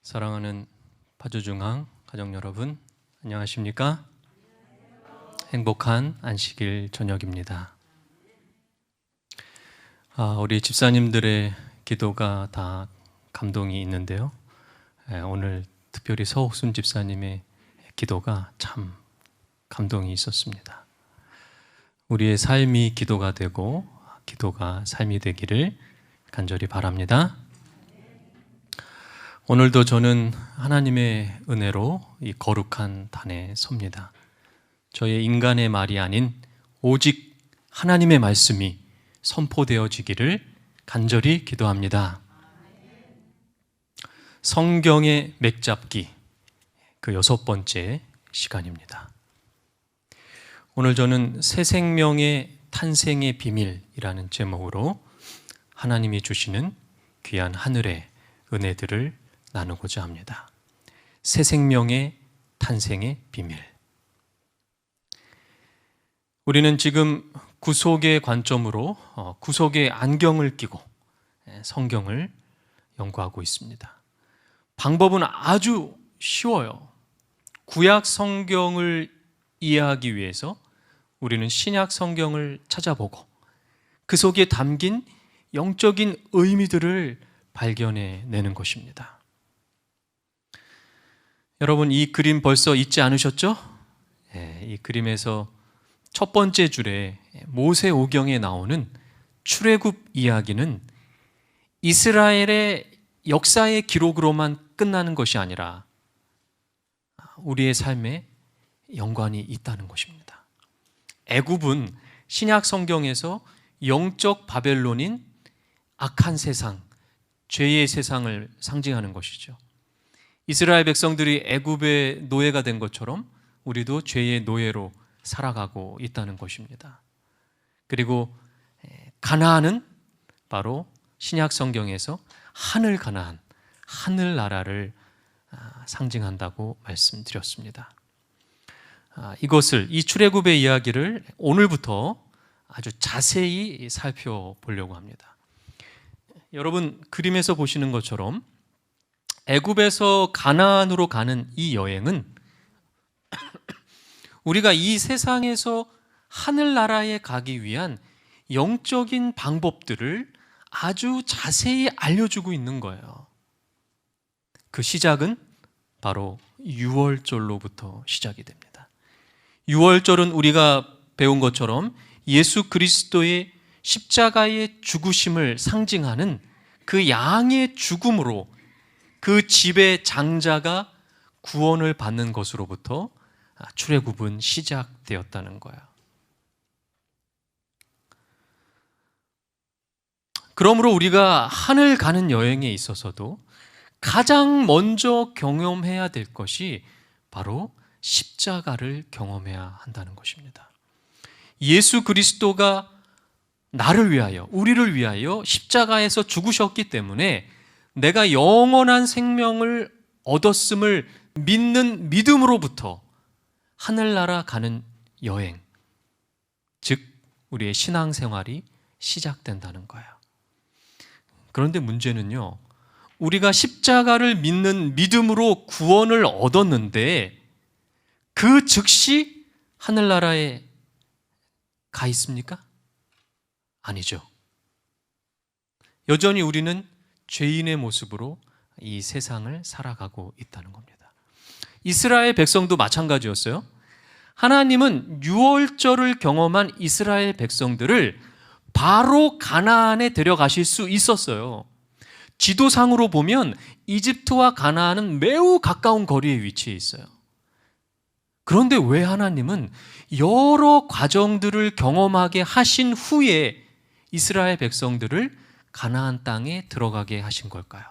사랑하는 파주중앙 가족 여러분, 안녕하십니까? 행복한 안식일 저녁입니다. 우리 집사님들의 기도가 다 감동이 있는데요. 오늘 특별히 서옥순 집사님의 기도가 참 감동이 있었습니다. 우리의 삶이 기도가 되고 기도가 삶이 되기를 간절히 바랍니다. 오늘도 저는 하나님의 은혜로 이 거룩한 단에 섭니다. 저의 인간의 말이 아닌 오직 하나님의 말씀이 선포되어지기를 간절히 기도합니다. 성경의 맥잡기, 그 6번째 시간입니다. 오늘 저는 새 생명의 탄생의 비밀이라는 제목으로 하나님이 주시는 귀한 하늘의 은혜들을 나누고자 합니다. 새 생명의 탄생의 비밀. 우리는 지금 구속의 관점으로 구속의 안경을 끼고 성경을 연구하고 있습니다. 방법은 아주 쉬워요. 구약 성경을 이해하기 위해서 우리는 신약 성경을 찾아보고 그 속에 담긴 영적인 의미들을 발견해내는 것입니다. 여러분, 이 그림 벌써 잊지 않으셨죠? 이 그림에서 첫 번째 줄에 모세오경에 나오는 출애굽 이야기는 이스라엘의 역사의 기록으로만 끝나는 것이 아니라 우리의 삶에 연관이 있다는 것입니다. 애굽은 신약 성경에서 영적 바벨론인 악한 세상, 죄의 세상을 상징하는 것이죠. 이스라엘 백성들이 애굽의 노예가 된 것처럼 우리도 죄의 노예로 살아가고 있다는 것입니다. 그리고 가나안은 바로 신약 성경에서 하늘 가나안, 하늘나라를 상징한다고 말씀드렸습니다. 이 출애굽의 이야기를 오늘부터 아주 자세히 살펴보려고 합니다. 여러분, 그림에서 보시는 것처럼 애굽에서 가나안으로 가는 이 여행은 우리가 이 세상에서 하늘나라에 가기 위한 영적인 방법들을 아주 자세히 알려주고 있는 거예요. 그 시작은 바로 유월절로부터 시작이 됩니다. 유월절은 우리가 배운 것처럼 예수 그리스도의 십자가의 죽으심을 상징하는 그 양의 죽음으로 그 집의 장자가 구원을 받는 것으로부터 출애굽은 시작되었다는 거예요. 그러므로 우리가 하늘 가는 여행에 있어서도 가장 먼저 경험해야 될 것이 바로 십자가를 경험해야 한다는 것입니다. 예수 그리스도가 나를 위하여, 우리를 위하여 십자가에서 죽으셨기 때문에 내가 영원한 생명을 얻었음을 믿는 믿음으로부터 하늘나라 가는 여행, 즉 우리의 신앙생활이 시작된다는 거예요. 그런데 문제는요, 우리가 십자가를 믿는 믿음으로 구원을 얻었는데 그 즉시 하늘나라에 가 있습니까? 아니죠. 여전히 우리는 죄인의 모습으로 이 세상을 살아가고 있다는 겁니다. 이스라엘 백성도 마찬가지였어요. 하나님은 유월절을 경험한 이스라엘 백성들을 바로 가나안에 데려가실 수 있었어요. 지도상으로 보면 이집트와 가나안은 매우 가까운 거리에 위치해 있어요. 그런데 왜 하나님은 여러 과정들을 경험하게 하신 후에 이스라엘 백성들을 가나안 땅에 들어가게 하신 걸까요?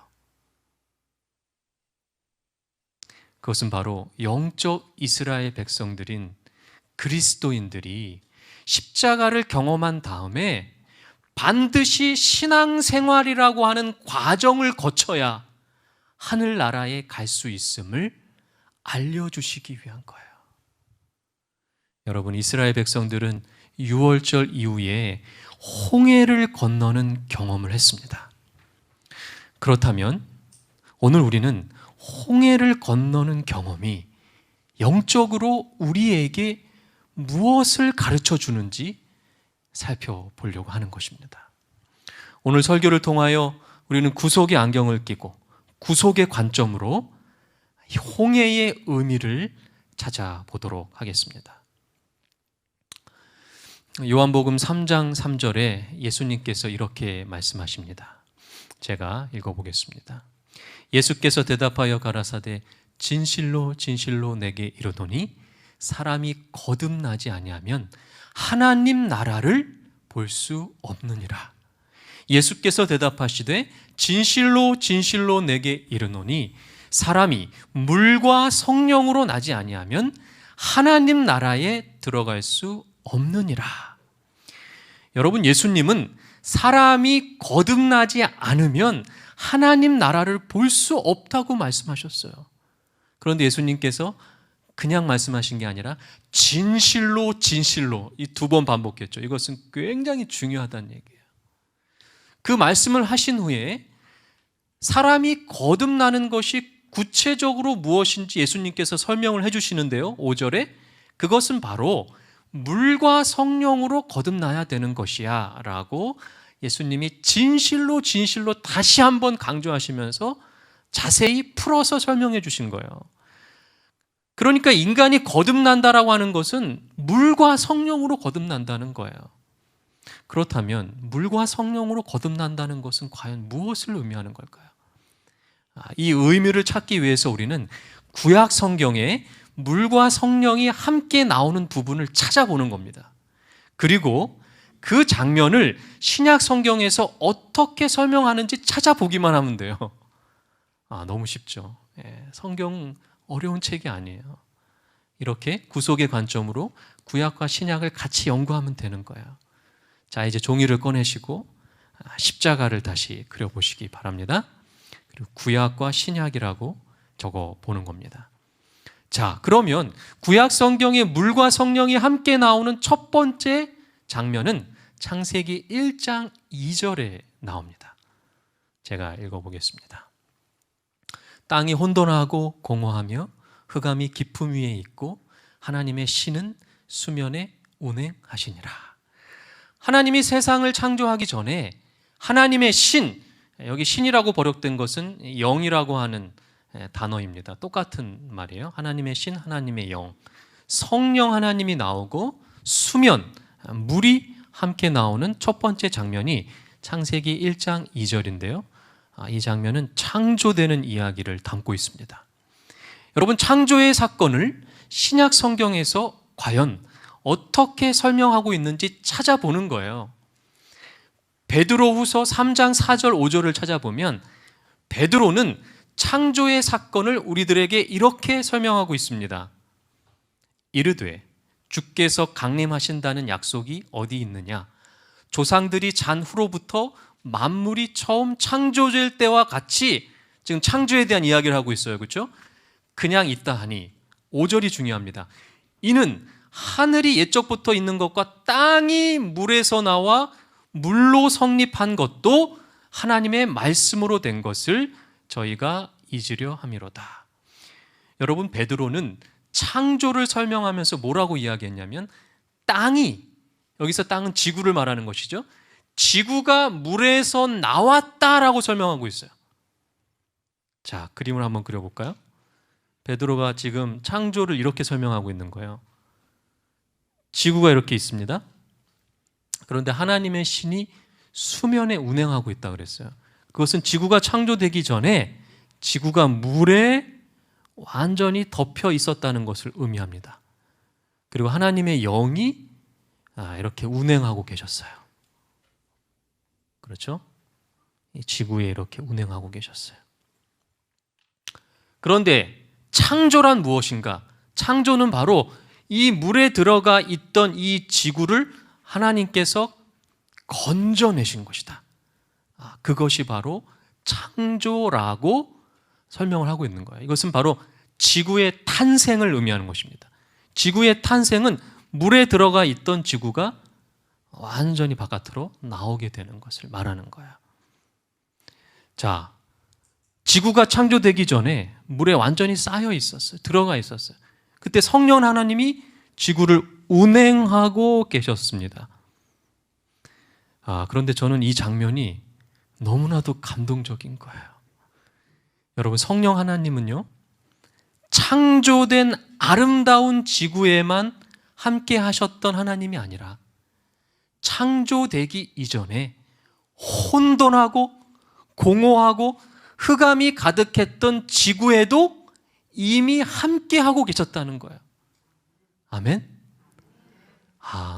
그것은 바로 영적 이스라엘 백성들인 그리스도인들이 십자가를 경험한 다음에 반드시 신앙생활이라고 하는 과정을 거쳐야 하늘나라에 갈 수 있음을 알려주시기 위한 거예요. 여러분, 이스라엘 백성들은 유월절 이후에 홍해를 건너는 경험을 했습니다. 그렇다면 오늘 우리는 홍해를 건너는 경험이 영적으로 우리에게 무엇을 가르쳐 주는지 살펴보려고 하는 것입니다. 오늘 설교를 통하여 우리는 구속의 안경을 끼고 구속의 관점으로 홍해의 의미를 찾아보도록 하겠습니다. 요한복음 3장 3절에 예수님께서 이렇게 말씀하십니다. 제가 읽어보겠습니다. 예수께서 대답하여 가라사대 진실로 진실로 내게 이르노니 사람이 거듭나지 아니하면 하나님 나라를 볼 수 없느니라. 예수께서 대답하시되 진실로 진실로 내게 이르노니 사람이 물과 성령으로 나지 아니하면 하나님 나라에 들어갈 수 없느니라. 여러분, 예수님은 사람이 거듭나지 않으면 하나님 나라를 볼 수 없다고 말씀하셨어요. 그런데 예수님께서 그냥 말씀하신 게 아니라 진실로 진실로 이 2번 반복했죠. 이것은 굉장히 중요하다는 얘기예요. 그 말씀을 하신 후에 사람이 거듭나는 것이 구체적으로 무엇인지 예수님께서 설명을 해주시는데요. 5절에 그것은 바로 물과 성령으로 거듭나야 되는 것이야 라고 예수님이 진실로 진실로 다시 한번 강조하시면서 자세히 풀어서 설명해 주신 거예요. 그러니까 인간이 거듭난다라고 하는 것은 물과 성령으로 거듭난다는 거예요. 그렇다면 물과 성령으로 거듭난다는 것은 과연 무엇을 의미하는 걸까요? 이 의미를 찾기 위해서 우리는 구약 성경에 물과 성령이 함께 나오는 부분을 찾아보는 겁니다. 그리고 그 장면을 신약 성경에서 어떻게 설명하는지 찾아보기만 하면 돼요. 너무 쉽죠. 성경 어려운 책이 아니에요. 이렇게 구속의 관점으로 구약과 신약을 같이 연구하면 되는 거예요. 자, 이제 종이를 꺼내시고 십자가를 다시 그려보시기 바랍니다. 그리고 구약과 신약이라고 적어 보는 겁니다. 자, 그러면 구약 성경에 물과 성령이 함께 나오는 첫 번째 장면은 창세기 1장 2절에 나옵니다. 제가 읽어보겠습니다. 땅이 혼돈하고 공허하며 흑암이 깊음 위에 있고 하나님의 신은 수면에 운행하시니라. 하나님이 세상을 창조하기 전에 하나님의 신, 여기 신이라고 번역된 것은 영이라고 하는 단어입니다. 똑같은 말이에요. 하나님의 신, 하나님의 영, 성령 하나님이 나오고 수면, 물이 함께 나오는 첫 번째 장면이 창세기 1장 2절인데요. 이 장면은 창조되는 이야기를 담고 있습니다. 여러분, 창조의 사건을 신약 성경에서 과연 어떻게 설명하고 있는지 찾아보는 거예요. 베드로후서 3장 4절 5절을 찾아보면 베드로는 창조의 사건을 우리들에게 이렇게 설명하고 있습니다. 이르되 주께서 강림하신다는 약속이 어디 있느냐? 조상들이 잔 후로부터 만물이 처음 창조될 때와 같이, 지금 창조에 대한 이야기를 하고 있어요. 그렇죠? 그냥 있다 하니 5절이 중요합니다. 이는 하늘이 옛적부터 있는 것과 땅이 물에서 나와 물로 성립한 것도 하나님의 말씀으로 된 것을 저희가 잊으려 함이로다. 여러분, 베드로는 창조를 설명하면서 뭐라고 이야기했냐면 땅이, 여기서 땅은 지구를 말하는 것이죠. 지구가 물에서 나왔다라고 설명하고 있어요. 자, 그림을 한번 그려볼까요? 베드로가 지금 창조를 이렇게 설명하고 있는 거예요. 지구가 이렇게 있습니다. 그런데 하나님의 신이 수면에 운행하고 있다 그랬어요. 그것은 지구가 창조되기 전에 지구가 물에 완전히 덮여 있었다는 것을 의미합니다. 그리고 하나님의 영이 이렇게 운행하고 계셨어요. 그렇죠? 이 지구에 이렇게 운행하고 계셨어요. 그런데 창조란 무엇인가? 창조는 바로 이 물에 들어가 있던 이 지구를 하나님께서 건져내신 것이다. 그것이 바로 창조라고 설명을 하고 있는 거예요. 이것은 바로 지구의 탄생을 의미하는 것입니다. 지구의 탄생은 물에 들어가 있던 지구가 완전히 바깥으로 나오게 되는 것을 말하는 거예요. 자, 지구가 창조되기 전에 물에 완전히 쌓여 있었어요. 들어가 있었어요. 그때 성령 하나님이 지구를 운행하고 계셨습니다. 그런데 저는 이 장면이 너무나도 감동적인 거예요. 여러분, 성령 하나님은요, 창조된 아름다운 지구에만 함께 하셨던 하나님이 아니라 창조되기 이전에 혼돈하고 공허하고 흑암이 가득했던 지구에도 이미 함께하고 계셨다는 거예요. 아멘?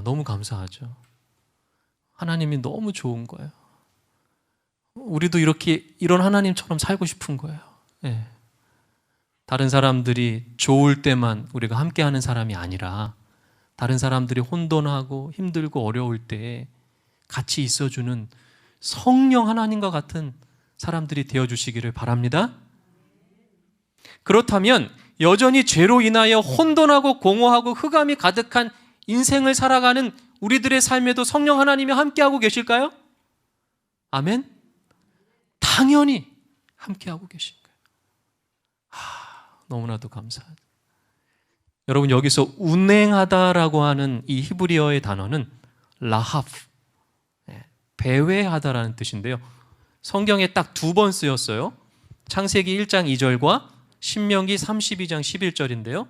너무 감사하죠. 하나님이 너무 좋은 거예요. 우리도 이런 하나님처럼 살고 싶은 거예요. 네. 다른 사람들이 좋을 때만 우리가 함께하는 사람이 아니라 다른 사람들이 혼돈하고 힘들고 어려울 때 같이 있어주는 성령 하나님과 같은 사람들이 되어주시기를 바랍니다. 그렇다면 여전히 죄로 인하여 혼돈하고 공허하고 흑암이 가득한 인생을 살아가는 우리들의 삶에도 성령 하나님이 함께하고 계실까요? 아멘? 당연히 함께하고 계신 거예요. 너무나도 감사하죠. 여러분, 여기서 운행하다라고 하는 이 히브리어의 단어는 라하프, 배회하다라는 뜻인데요. 성경에 딱 2번 쓰였어요. 창세기 1장 2절과 신명기 32장 11절인데요.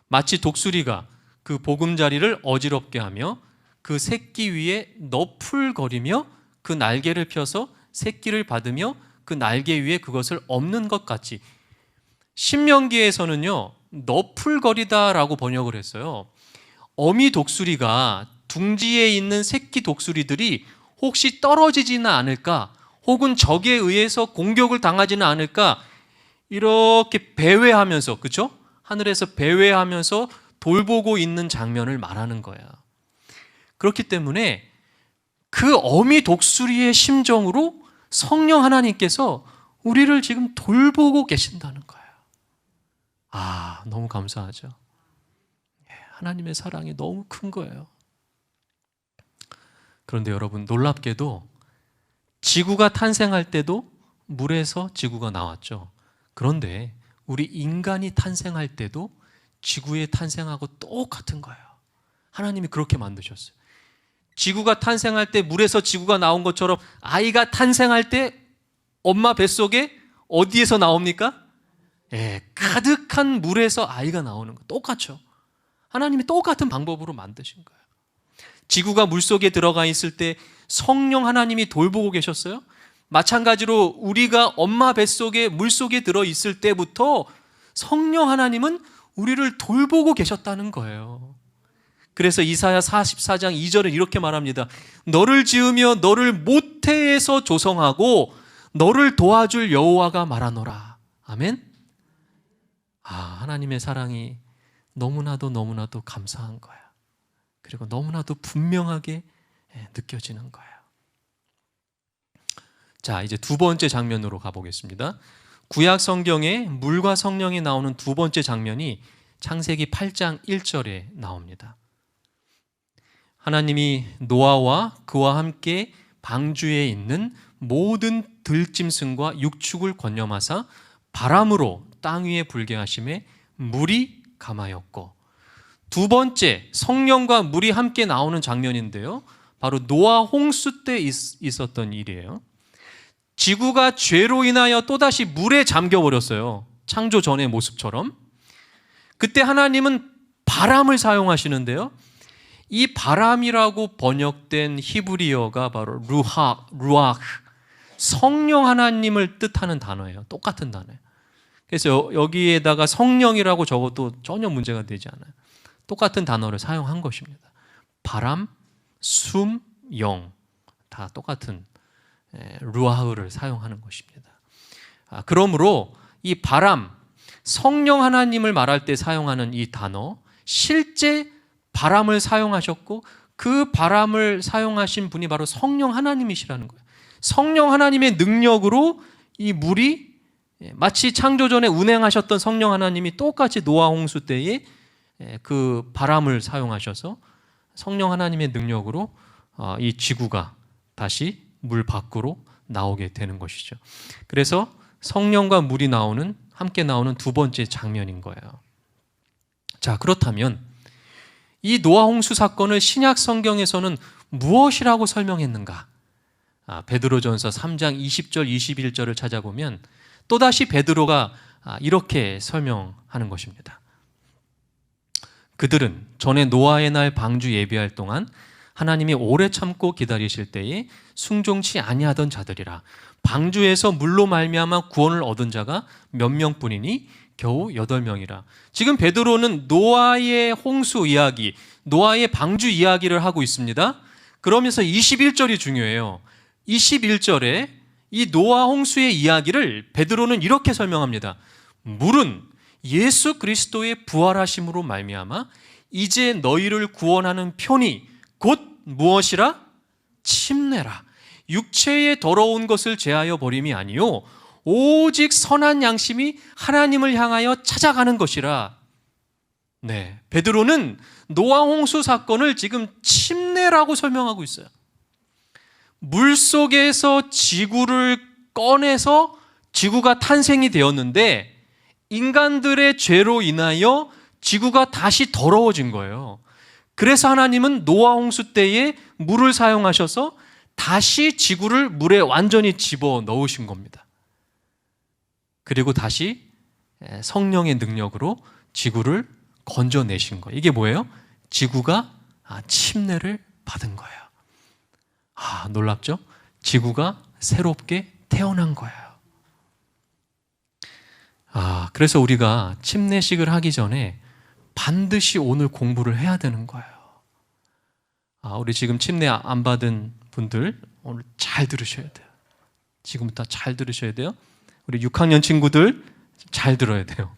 마치 독수리가 그 보금자리를 어지럽게 하며 그 새끼 위에 너풀거리며 그 날개를 펴서 새끼를 받으며 그 날개 위에 그것을 엎는 것 같이. 신명기에서는요, 너풀거리다라고 번역을 했어요. 어미 독수리가 둥지에 있는 새끼 독수리들이 혹시 떨어지지는 않을까, 혹은 적에 의해서 공격을 당하지는 않을까, 이렇게 배회하면서, 그렇죠? 하늘에서 배회하면서 돌보고 있는 장면을 말하는 거야. 그렇기 때문에 그 어미 독수리의 심정으로 성령 하나님께서 우리를 지금 돌보고 계신다는 거예요. 너무 감사하죠. 하나님의 사랑이 너무 큰 거예요. 그런데 여러분, 놀랍게도 지구가 탄생할 때도 물에서 지구가 나왔죠. 그런데 우리 인간이 탄생할 때도 지구에 탄생하고 똑같은 거예요. 하나님이 그렇게 만드셨어요. 지구가 탄생할 때 물에서 지구가 나온 것처럼 아이가 탄생할 때 엄마 뱃속에 어디에서 나옵니까? 가득한 물에서 아이가 나오는 거 똑같죠. 하나님이 똑같은 방법으로 만드신 거예요. 지구가 물속에 들어가 있을 때 성령 하나님이 돌보고 계셨어요. 마찬가지로 우리가 엄마 뱃속에 물속에 들어있을 때부터 성령 하나님은 우리를 돌보고 계셨다는 거예요. 그래서 이사야 44장 2절은 이렇게 말합니다. 너를 지으며 너를 모태에서 조성하고 너를 도와줄 여호와가 말하노라. 아멘. 하나님의 사랑이 너무나도 감사한 거야. 그리고 너무나도 분명하게 느껴지는 거예요. 자, 이제 2번째 장면으로 가보겠습니다. 구약 성경에 물과 성령이 나오는 2번째 장면이 창세기 8장 1절에 나옵니다. 하나님이 노아와 그와 함께 방주에 있는 모든 들짐승과 육축을 건념하사 바람으로 땅 위에 불게 하심에 물이 감하였고, 2번째 성령과 물이 함께 나오는 장면인데요, 바로 노아 홍수 때 있었던 일이에요. 지구가 죄로 인하여 또다시 물에 잠겨버렸어요. 창조 전의 모습처럼. 그때 하나님은 바람을 사용하시는데요, 이 바람이라고 번역된 히브리어가 바로 루아흐, 성령 하나님을 뜻하는 단어예요. 똑같은 단어예요. 그래서 여기에다가 성령이라고 적어도 전혀 문제가 되지 않아요. 똑같은 단어를 사용한 것입니다. 바람, 숨, 영, 다 똑같은 루아흐를 사용하는 것입니다. 그러므로 이 바람, 성령 하나님을 말할 때 사용하는 이 단어, 실제 바람을 사용하셨고 그 바람을 사용하신 분이 바로 성령 하나님이시라는 거예요. 성령 하나님의 능력으로 이 물이 마치 창조전에 운행하셨던 성령 하나님이 똑같이 노아 홍수 때에 그 바람을 사용하셔서 성령 하나님의 능력으로 이 지구가 다시 물 밖으로 나오게 되는 것이죠. 그래서 성령과 물이 함께 나오는 두 번째 장면인 거예요. 자, 그렇다면 이 노아 홍수 사건을 신약 성경에서는 무엇이라고 설명했는가? 베드로전서 3장 20절 21절을 찾아보면 또다시 베드로가 이렇게 설명하는 것입니다. 그들은 전에 노아의 날 방주 예비할 동안 하나님이 오래 참고 기다리실 때에 순종치 아니하던 자들이라. 방주에서 물로 말미암아 구원을 얻은 자가 몇 명뿐이니 겨우 8명이라. 지금 베드로는 노아의 홍수 이야기, 노아의 방주 이야기를 하고 있습니다. 그러면서 21절이 중요해요. 21절에 이 노아 홍수의 이야기를 베드로는 이렇게 설명합니다. 물은 예수 그리스도의 부활하심으로 말미암아 이제 너희를 구원하는 편이 곧 무엇이라? 침례라. 육체의 더러운 것을 제하여 버림이 아니요 오직 선한 양심이 하나님을 향하여 찾아가는 것이라. 네, 베드로는 노아 홍수 사건을 지금 침례라고 설명하고 있어요. 물속에서 지구를 꺼내서 지구가 탄생이 되었는데 인간들의 죄로 인하여 지구가 다시 더러워진 거예요. 그래서 하나님은 노아 홍수 때에 물을 사용하셔서 다시 지구를 물에 완전히 집어 넣으신 겁니다. 그리고 다시 성령의 능력으로 지구를 건져내신 거예요. 이게 뭐예요? 지구가 침례를 받은 거예요. 놀랍죠? 지구가 새롭게 태어난 거예요. 그래서 우리가 침례식을 하기 전에 반드시 오늘 공부를 해야 되는 거예요. 우리 지금 침례 안 받은 분들 오늘 잘 들으셔야 돼요. 지금부터 잘 들으셔야 돼요. 우리 6학년 친구들 잘 들어야 돼요.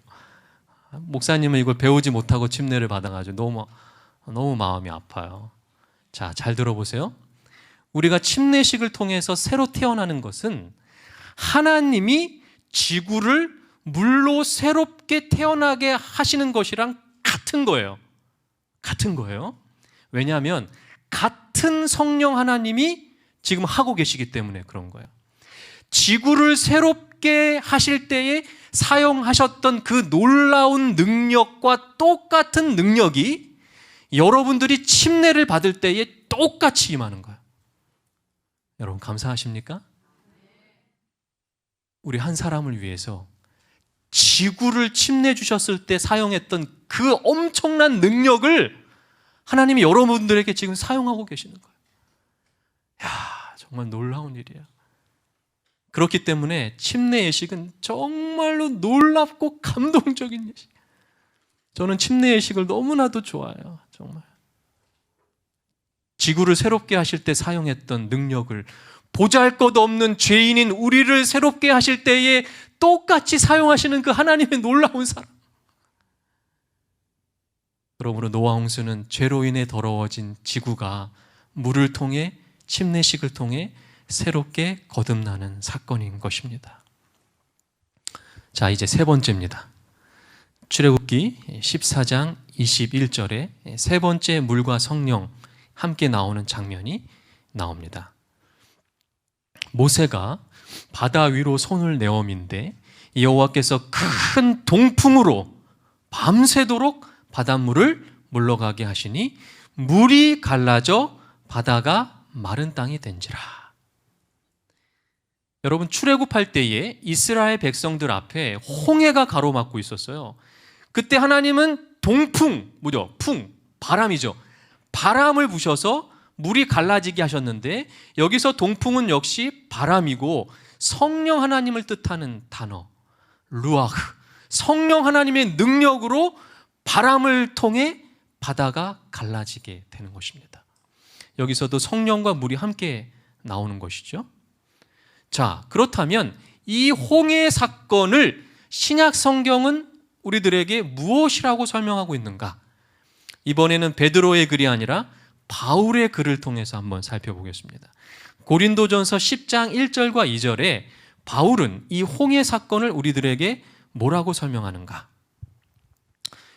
목사님은 이걸 배우지 못하고 침례를 받아가지고 너무 마음이 아파요. 자, 잘 들어보세요. 우리가 침례식을 통해서 새로 태어나는 것은 하나님이 지구를 물로 새롭게 태어나게 하시는 것이랑 같은 거예요. 같은 거예요. 왜냐하면 같은 성령 하나님이 지금 하고 계시기 때문에 그런 거예요. 지구를 새롭게 하실 때에 사용하셨던 그 놀라운 능력과 똑같은 능력이 여러분들이 침례를 받을 때에 똑같이 임하는 거예요. 여러분 감사하십니까? 우리 한 사람을 위해서 지구를 침례 주셨을 때 사용했던 그 엄청난 능력을 하나님이 여러분들에게 지금 사용하고 계시는 거예요. 정말 놀라운 일이에요. 그렇기 때문에 침례 예식은 정말로 놀랍고 감동적인 예식. 저는 침례 예식을 너무나도 좋아해요. 정말. 지구를 새롭게 하실 때 사용했던 능력을 보잘것없는 죄인인 우리를 새롭게 하실 때에 똑같이 사용하시는 그 하나님의 놀라운 사랑. 그러므로 노아 홍수는 죄로 인해 더러워진 지구가 물을 통해 침례식을 통해 새롭게 거듭나는 사건인 것입니다. 자, 이제 세 번째입니다. 출애굽기 14장 21절에 세 번째 물과 성령 함께 나오는 장면이 나옵니다. 모세가 바다 위로 손을 내어민데 여호와께서 큰 동풍으로 밤새도록 바닷물을 물러가게 하시니 물이 갈라져 바다가 마른 땅이 된지라. 여러분, 출애굽할 때에 이스라엘 백성들 앞에 홍해가 가로막고 있었어요. 그때 하나님은 동풍, 바람이죠. 바람을 부셔서 물이 갈라지게 하셨는데 여기서 동풍은 역시 바람이고 성령 하나님을 뜻하는 단어 루아흐, 성령 하나님의 능력으로 바람을 통해 바다가 갈라지게 되는 것입니다. 여기서도 성령과 물이 함께 나오는 것이죠. 자, 그렇다면 이 홍해 사건을 신약 성경은 우리들에게 무엇이라고 설명하고 있는가? 이번에는 베드로의 글이 아니라 바울의 글을 통해서 한번 살펴보겠습니다. 고린도전서 10장 1절과 2절에 바울은 이 홍해 사건을 우리들에게 뭐라고 설명하는가?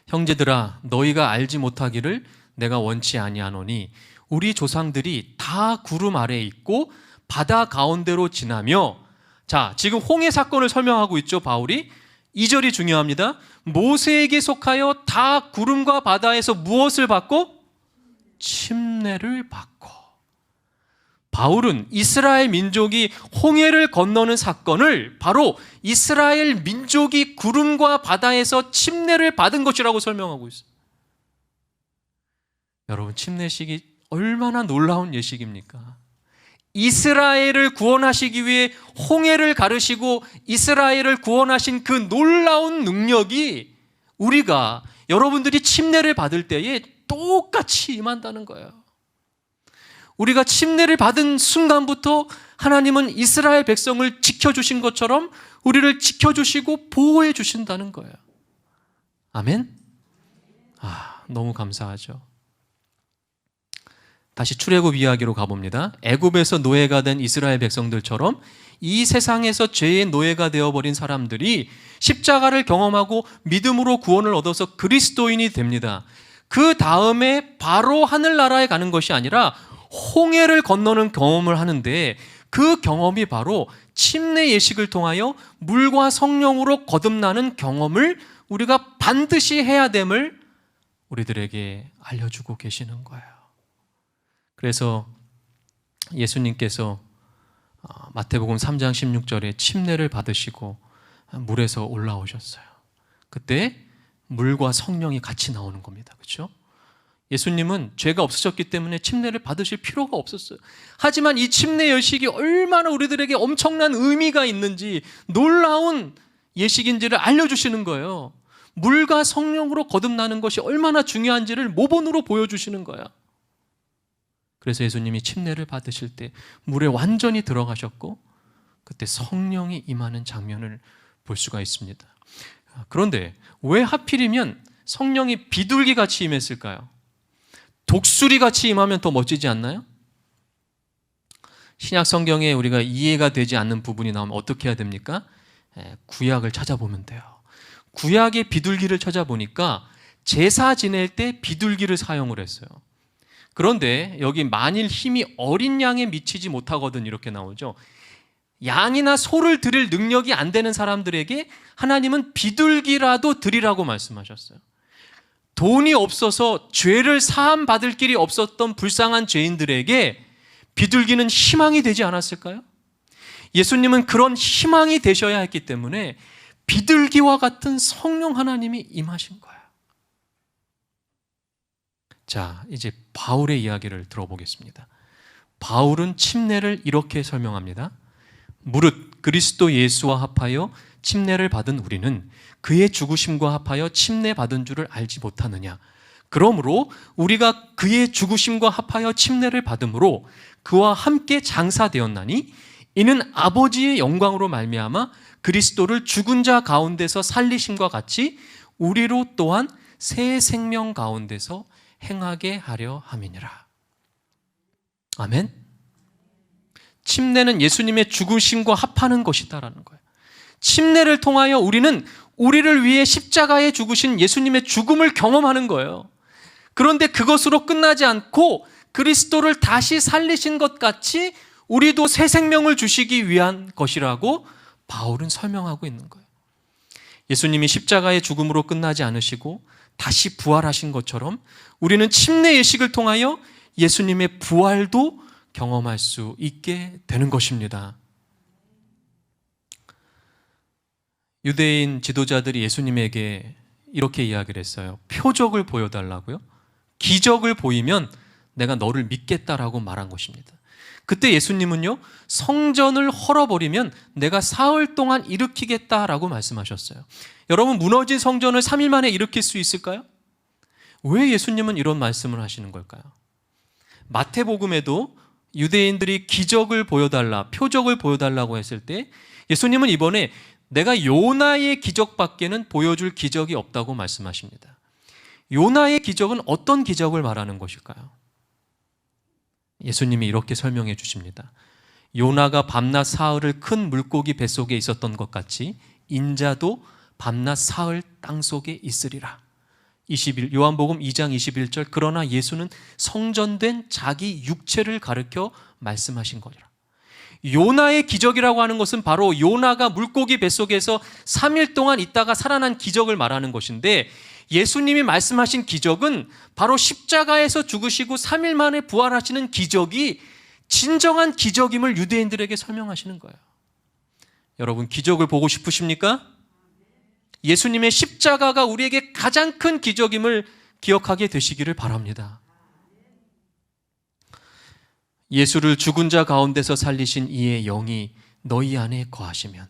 형제들아, 너희가 알지 못하기를 내가 원치 아니하노니 우리 조상들이 다 구름 아래에 있고 바다 가운데로 지나며, 자, 지금 홍해 사건을 설명하고 있죠, 바울이. 2절이 중요합니다. 모세에게 속하여 다 구름과 바다에서 무엇을 받고? 침례를 받고. 바울은 이스라엘 민족이 홍해를 건너는 사건을 바로 이스라엘 민족이 구름과 바다에서 침례를 받은 것이라고 설명하고 있어요. 여러분, 침례식이 얼마나 놀라운 예식입니까? 이스라엘을 구원하시기 위해 홍해를 가르시고 이스라엘을 구원하신 그 놀라운 능력이 우리가, 여러분들이 침례를 받을 때에 똑같이 임한다는 거예요. 우리가 침례를 받은 순간부터 하나님은 이스라엘 백성을 지켜주신 것처럼 우리를 지켜주시고 보호해 주신다는 거예요. 아멘? 너무 감사하죠. 다시 출애굽 이야기로 가봅니다. 애굽에서 노예가 된 이스라엘 백성들처럼 이 세상에서 죄의 노예가 되어버린 사람들이 십자가를 경험하고 믿음으로 구원을 얻어서 그리스도인이 됩니다. 그 다음에 바로 하늘나라에 가는 것이 아니라 홍해를 건너는 경험을 하는데, 그 경험이 바로 침례 예식을 통하여 물과 성령으로 거듭나는 경험을 우리가 반드시 해야 됨을 우리들에게 알려주고 계시는 거예요. 그래서 예수님께서 마태복음 3장 16절에 침례를 받으시고 물에서 올라오셨어요. 그때 물과 성령이 같이 나오는 겁니다. 그렇죠? 예수님은 죄가 없으셨기 때문에 침례를 받으실 필요가 없었어요. 하지만 이 침례 예식이 얼마나 우리들에게 엄청난 의미가 있는지, 놀라운 예식인지를 알려주시는 거예요. 물과 성령으로 거듭나는 것이 얼마나 중요한지를 모본으로 보여주시는 거예요. 그래서 예수님이 침례를 받으실 때 물에 완전히 들어가셨고 그때 성령이 임하는 장면을 볼 수가 있습니다. 그런데 왜 하필이면 성령이 비둘기같이 임했을까요? 독수리같이 임하면 더 멋지지 않나요? 신약 성경에 우리가 이해가 되지 않는 부분이 나오면 어떻게 해야 됩니까? 구약을 찾아보면 돼요. 구약의 비둘기를 찾아보니까 제사 지낼 때 비둘기를 사용을 했어요. 그런데 여기 만일 힘이 어린 양에 미치지 못하거든 이렇게 나오죠. 양이나 소를 드릴 능력이 안 되는 사람들에게 하나님은 비둘기라도 드리라고 말씀하셨어요. 돈이 없어서 죄를 사함 받을 길이 없었던 불쌍한 죄인들에게 비둘기는 희망이 되지 않았을까요? 예수님은 그런 희망이 되셔야 했기 때문에 비둘기와 같은 성령 하나님이 임하신 거예요. 자, 이제 바울의 이야기를 들어보겠습니다. 바울은 침례를 이렇게 설명합니다. 무릇 그리스도 예수와 합하여 침례를 받은 우리는 그의 죽으심과 합하여 침례 받은 줄을 알지 못하느냐. 그러므로 우리가 그의 죽으심과 합하여 침례를 받음으로 그와 함께 장사되었나니 이는 아버지의 영광으로 말미암아 그리스도를 죽은 자 가운데서 살리심과 같이 우리로 또한 새 생명 가운데서 행하게 하려 함이니라. 아멘. 침례는 예수님의 죽으심과 합하는 것이다라는 거예요. 침례를 통하여 우리는 우리를 위해 십자가에 죽으신 예수님의 죽음을 경험하는 거예요. 그런데 그것으로 끝나지 않고 그리스도를 다시 살리신 것 같이 우리도 새 생명을 주시기 위한 것이라고 바울은 설명하고 있는 거예요. 예수님이 십자가의 죽음으로 끝나지 않으시고 다시 부활하신 것처럼 우리는 침례 예식을 통하여 예수님의 부활도 경험할 수 있게 되는 것입니다. 유대인 지도자들이 예수님에게 이렇게 이야기를 했어요. 표적을 보여달라고요? 기적을 보이면 내가 너를 믿겠다라고 말한 것입니다. 그때 예수님은요, 성전을 헐어버리면 내가 사흘 동안 일으키겠다라고 말씀하셨어요. 여러분, 무너진 성전을 3일 만에 일으킬 수 있을까요? 왜 예수님은 이런 말씀을 하시는 걸까요? 마태복음에도 유대인들이 기적을 보여달라, 표적을 보여달라고 했을 때 예수님은 이번에 내가 요나의 기적밖에는 보여줄 기적이 없다고 말씀하십니다. 요나의 기적은 어떤 기적을 말하는 것일까요? 예수님이 이렇게 설명해 주십니다. 요나가 밤낮 사흘을 큰 물고기 뱃속에 있었던 것 같이 인자도 밤낮 사흘 땅속에 있으리라. 요한복음 2장 21절. 그러나 예수는 성전된 자기 육체를 가리켜 말씀하신 거라. 요나의 기적이라고 하는 것은 바로 요나가 물고기 뱃속에서 3일 동안 있다가 살아난 기적을 말하는 것인데, 예수님이 말씀하신 기적은 바로 십자가에서 죽으시고 3일 만에 부활하시는 기적이 진정한 기적임을 유대인들에게 설명하시는 거예요. 여러분, 기적을 보고 싶으십니까? 예수님의 십자가가 우리에게 가장 큰 기적임을 기억하게 되시기를 바랍니다. 예수를 죽은 자 가운데서 살리신 이의 영이 너희 안에 거하시면,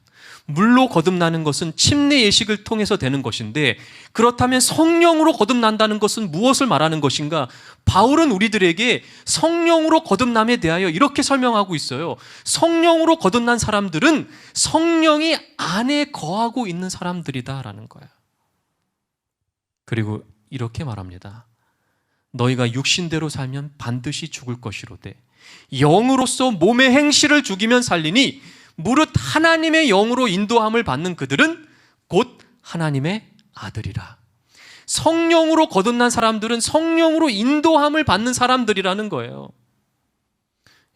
물로 거듭나는 것은 침례 예식을 통해서 되는 것인데, 그렇다면 성령으로 거듭난다는 것은 무엇을 말하는 것인가? 바울은 우리들에게 성령으로 거듭남에 대하여 이렇게 설명하고 있어요. 성령으로 거듭난 사람들은 성령이 안에 거하고 있는 사람들이다라는 거예요. 그리고 이렇게 말합니다. 너희가 육신대로 살면 반드시 죽을 것이로되 영으로서 몸의 행실을 죽이면 살리니 무릇 하나님의 영으로 인도함을 받는 그들은 곧 하나님의 아들이라. 성령으로 거듭난 사람들은 성령으로 인도함을 받는 사람들이라는 거예요.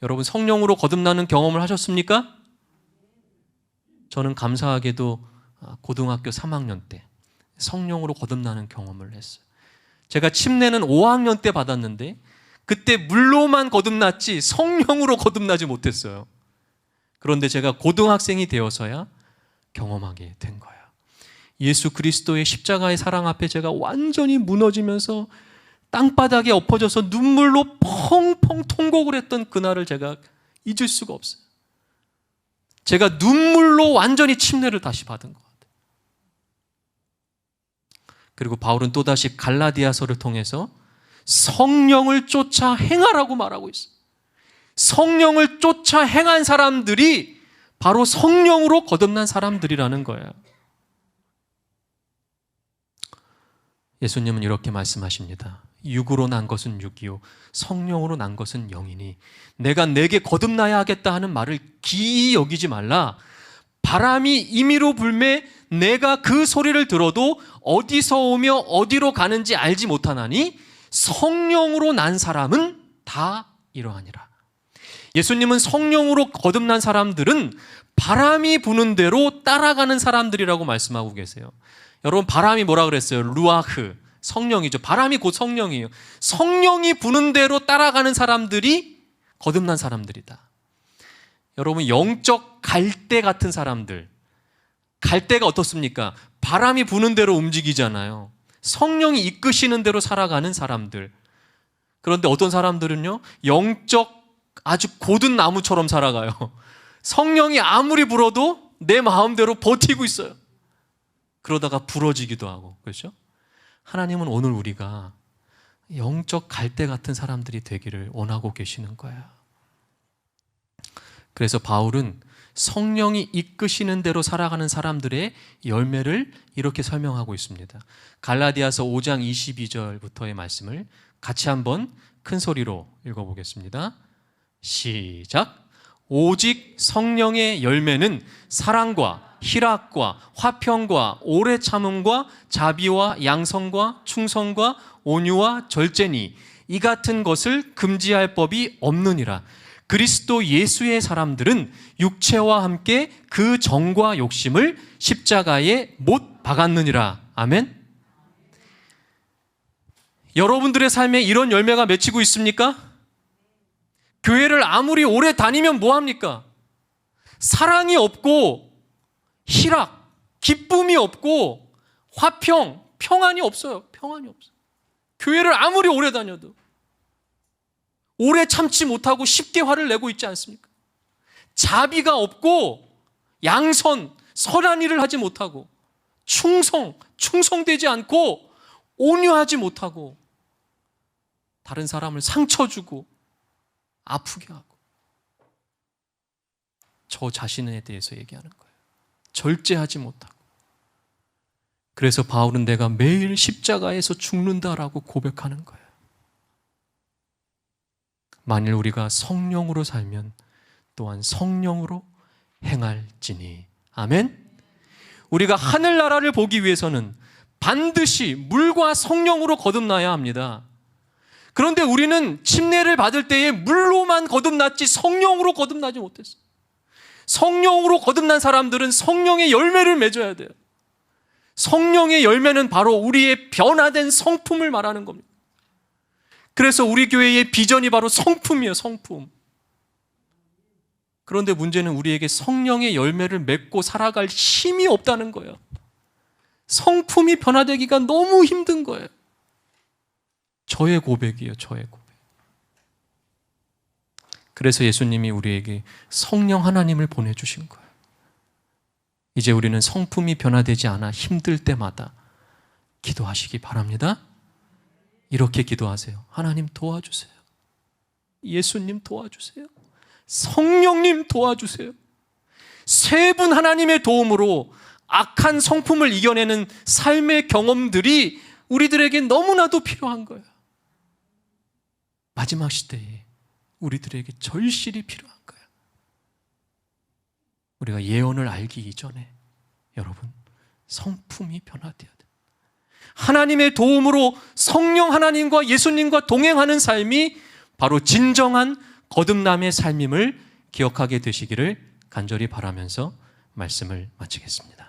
여러분, 성령으로 거듭나는 경험을 하셨습니까? 저는 감사하게도 고등학교 3학년 때 성령으로 거듭나는 경험을 했어요. 제가 침례는 5학년 때 받았는데 그때 물로만 거듭났지 성령으로 거듭나지 못했어요. 그런데 제가 고등학생이 되어서야 경험하게 된 거예요. 예수 그리스도의 십자가의 사랑 앞에 제가 완전히 무너지면서 땅바닥에 엎어져서 눈물로 펑펑 통곡을 했던 그날을 제가 잊을 수가 없어요. 제가 눈물로 완전히 침례를 다시 받은 것 같아요. 그리고 바울은 또다시 갈라디아서를 통해서 성령을 쫓아 행하라고 말하고 있어요. 성령을 쫓아 행한 사람들이 바로 성령으로 거듭난 사람들이라는 거예요. 예수님은 이렇게 말씀하십니다. 육으로 난 것은 육이요 성령으로 난 것은 영이니 내가 내게 거듭나야 하겠다 하는 말을 기이 여기지 말라. 바람이 임의로 불매 내가 그 소리를 들어도 어디서 오며 어디로 가는지 알지 못하나니 성령으로 난 사람은 다 이러하니라. 예수님은 성령으로 거듭난 사람들은 바람이 부는 대로 따라가는 사람들이라고 말씀하고 계세요. 여러분, 바람이 뭐라 그랬어요? 루아흐, 성령이죠. 바람이 곧 성령이에요. 성령이 부는 대로 따라가는 사람들이 거듭난 사람들이다. 여러분, 영적 갈대 같은 사람들, 갈대가 어떻습니까? 바람이 부는 대로 움직이잖아요. 성령이 이끄시는 대로 살아가는 사람들. 그런데 어떤 사람들은요, 영적 아주 고든 나무처럼 살아가요. 성령이 아무리 불어도 내 마음대로 버티고 있어요. 그러다가 부러지기도 하고, 그렇죠? 하나님은 오늘 우리가 영적 갈대 같은 사람들이 되기를 원하고 계시는 거예요. 그래서 바울은 성령이 이끄시는 대로 살아가는 사람들의 열매를 이렇게 설명하고 있습니다. 갈라디아서 5장 22절부터의 말씀을 같이 한번 큰 소리로 읽어보겠습니다. 시작. 오직 성령의 열매는 사랑과 희락과 화평과 오래 참음과 자비와 양성과 충성과 온유와 절제니 이 같은 것을 금지할 법이 없느니라. 그리스도 예수의 사람들은 육체와 함께 그 정과 욕심을 십자가에 못 박았느니라. 아멘. 여러분들의 삶에 이런 열매가 맺히고 있습니까? 교회를 아무리 오래 다니면 뭐합니까? 사랑이 없고 희락, 기쁨이 없고 화평, 평안이 없어요. 평안이 없어요. 교회를 아무리 오래 다녀도 오래 참지 못하고 쉽게 화를 내고 있지 않습니까? 자비가 없고 양선, 선한 일을 하지 못하고 충성되지 않고 온유하지 못하고 다른 사람을 상처 주고 아프게 하고 저 자신에 대해서 얘기하는 거예요. 절제하지 못하고. 그래서 바울은 내가 매일 십자가에서 죽는다라고 고백하는 거예요. 만일 우리가 성령으로 살면 또한 성령으로 행할지니. 아멘. 우리가 하늘나라를 보기 위해서는 반드시 물과 성령으로 거듭나야 합니다. 그런데 우리는 침례를 받을 때에 물로만 거듭났지 성령으로 거듭나지 못했어요. 성령으로 거듭난 사람들은 성령의 열매를 맺어야 돼요. 성령의 열매는 바로 우리의 변화된 성품을 말하는 겁니다. 그래서 우리 교회의 비전이 바로 성품이에요, 성품. 그런데 문제는 우리에게 성령의 열매를 맺고 살아갈 힘이 없다는 거예요. 성품이 변화되기가 너무 힘든 거예요. 저의 고백이에요, 저의 고백. 그래서 예수님이 우리에게 성령 하나님을 보내주신 거예요. 이제 우리는 성품이 변화되지 않아 힘들 때마다 기도하시기 바랍니다. 이렇게 기도하세요. 하나님 도와주세요. 예수님 도와주세요. 성령님 도와주세요. 세 분 하나님의 도움으로 악한 성품을 이겨내는 삶의 경험들이 우리들에게 너무나도 필요한 거예요. 마지막 시대에 우리들에게 절실히 필요한 거예요. 우리가 예언을 알기 이전에 여러분 성품이 변화되어야 돼요. 하나님의 도움으로 성령 하나님과 예수님과 동행하는 삶이 바로 진정한 거듭남의 삶임을 기억하게 되시기를 간절히 바라면서 말씀을 마치겠습니다.